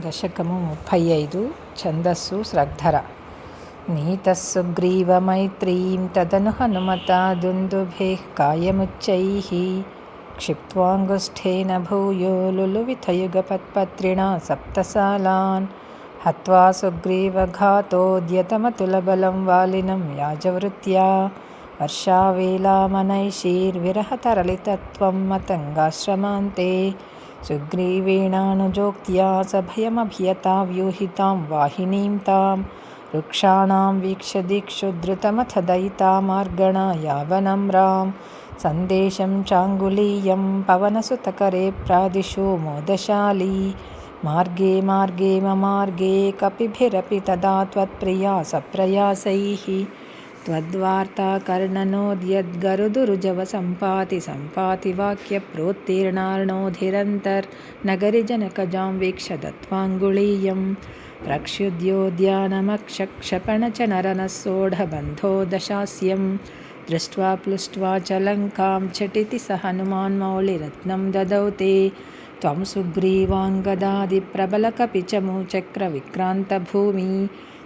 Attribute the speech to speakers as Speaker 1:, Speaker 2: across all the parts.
Speaker 1: దశకము 35 ఛందస్సు స్రగ్ధర. నీతః సుగ్రీవమైత్రీం తదను హనుమతా దుందుభేః కాయముచ్చైః క్షిప్త్వాంగుష్ఠేన భూయో లులువిథయుగపత్పత్రిణా సప్తసాలాన్ హత్వా సుగ్రీవఘాతోద్యతమతులబలం వాలినం యాజవృత్యా వర్షావేలామనైషీర్విరహతరళితత్వం మతంగాశ్రమాంతే సుగ్రీవేణానుజోక్త్యా సభయమభియతా వ్యూహితాం వాహినీం తాం వృక్షాణాం వీక్ష్య దిక్షుద్ధృతమథ దయితామార్గణా యావనమ్రాం సందేశం చాంగులీయం పవనసుతకరే ప్రాదిశో మోదశాలీ మార్గే మార్గే మమార్గే కపిభిరపి తదా త్వత్ప్రియా సప్రయాసైః త్వద్వార్తా కర్ణనోద్యద్గరుదురుజవ సంపాతి సంపాతి వాక్య ప్రోత్తీర్ణార్ణోధిరంతర్నగరి జనకజాం వీక్ష్య దత్వాంగుళీయం ప్రక్షుద్యోద్యానమక్షక్షపణచ నరనः సోఢబంధో దశాస్యం దృష్ట్వా ప్లుష్ట్వా చ లంకాం झटिति स हनुमान् मौलिरत्नं ददौ ते त्वं सुग्रीवाङ्गदादिप्रबलकपिचमूचक्रविक्रान्तभूमि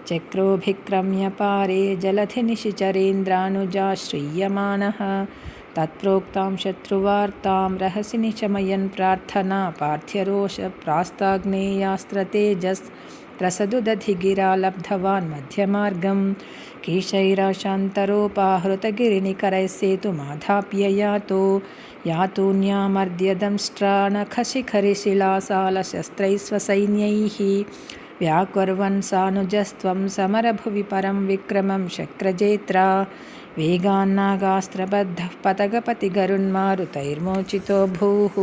Speaker 1: चक्रोभिक्रम्य पारे जलधिनिशिचरेन्द्रानुजाश्रीयमाणः तत्प्रोक्तां शत्रुवार्तां रहसि निशमयन् प्रार्थना पार्थ्यरोषप्रास्ताग्नेयास्त्रतेजस्त्रसदुदधिगिरा लब्धवान् मध्यमार्गं कीशैराशान्तरोपाहृतगिरिनिकरैः सेतुमाधाप्य यातून्यामर्द्यदंष्ट्रानखशिखरिशिलासालशस्त्रैः स्वसैन्यैः व्याकुर्वन् सानुजस्त्वं समरभुवि परं विक्रमं शक्रजेत्रा वेगान्नागास्त्रबद्धः पतगपतिगरुन्मारुतैर्मोचितो भूः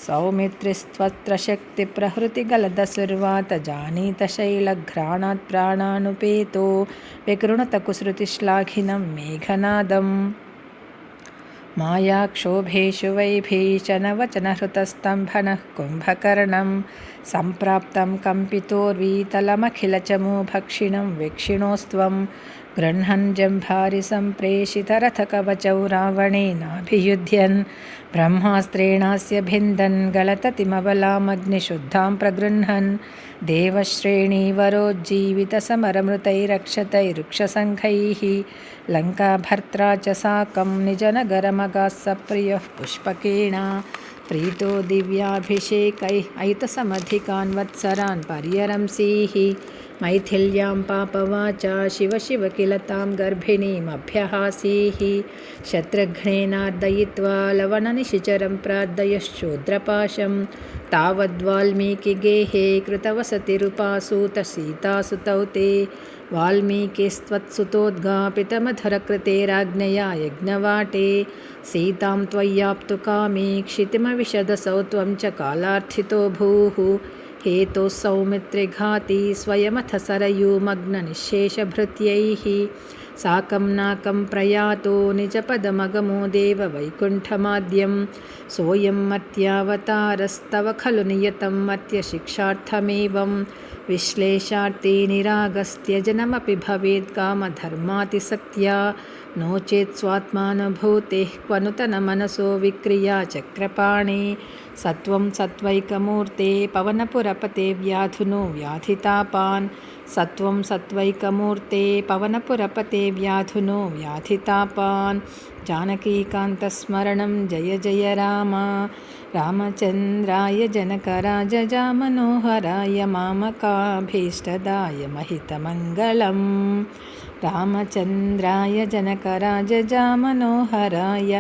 Speaker 1: सौमित्रिस्त्वत्र शक्तिप्रहृतिगलदसुर्वात जानीत शैलघ्राणात् प्राणानुपेतो विकृणुत कुसृतिश्लाघिनं मेघनादम् मायाक्षोभेषु वैभीषणवचनहृतस्तम्भनः कुम्भकर्णं सम्प्राप्तं कम्पितोर्वीतलमखिलचमूभक्षिणं वीक्षिणोस्त्वं गृह्णन् जम्भारि सम्प्रेषितरथकवचौ रावणेनाभियुध्यन् ब्रह्मास्त्रेणास्य भिन्दन् गलततिमबलामग्निशुद्धां प्रगृह्णन् देवश्रेणीवरोज्जीवितसमरमृतैरक्षतैरुक्षसङ्घैः लङ्काभर्त्रा च साकं निजनगरमगाः सप्रियः पुष्पकेण प्रीतो दिव्याभिषेकैः अयितसमधिकान् वत्सरान् पर्यरंसीः मैथिल्यां पापवाचा शिव शिव किल तां गर्भिणीमभ्यहासीः शत्रुघ्नेनार्दयित्वा लवणनिशिचरं प्रार्दयश्चोद्रपाशं तावद्वाल्मीकिगेहे कृतवसतिरुपासूतसीतासुतौ ते वाल्मीकिस्त्वत्सुतोद्गापितमधुरकृतेराज्ञया यज्ञवाटे सीतां त्वय्याप्तुकामी क्षितिमविशदसौ त्वं च कालार्थितो भूः हेतोः सौमित्रिघाती स्वयमथ सरयूमग्ननिःशेषभृत्यैः साकं नाकं प्रयातो निजपदमगमो देव वैकुण्ठमाद्यं सोऽयं मर्त्यावतारस्तव खलु नियतं मर्त्यशिक्षार्थमेवं विश्लेषार्थे निरागस्त्यजनमपि भवेत् कामधर्मातिसक्त्या नो चेत् स्वात्मानुभूतेः क्वनुतनमनसो विक्रिया चक्रपाणे सत्वं सत्वैकमूर्ते पवनपुरपते व्याधुनो व्याधितापान् सत्वं सत्वैकमूर्ते पवनपुरपते व्याधुनो व्याधितापान् जानकीकान्तस्मरणं जय जय राम रामचन्द्राय जनकराजजामनोहराय मामकाभीष्टदाय महितमङ्गलम् रामचन्द्राय जनकराजजामनोहराय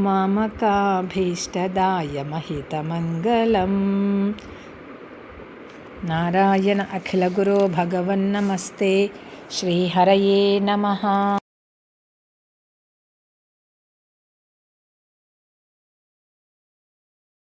Speaker 1: मामकाभीष्टदाय महितमङ्गलम्। नारायण अखिलगुरो भगवन्नमस्ते श्रीहरये नमः।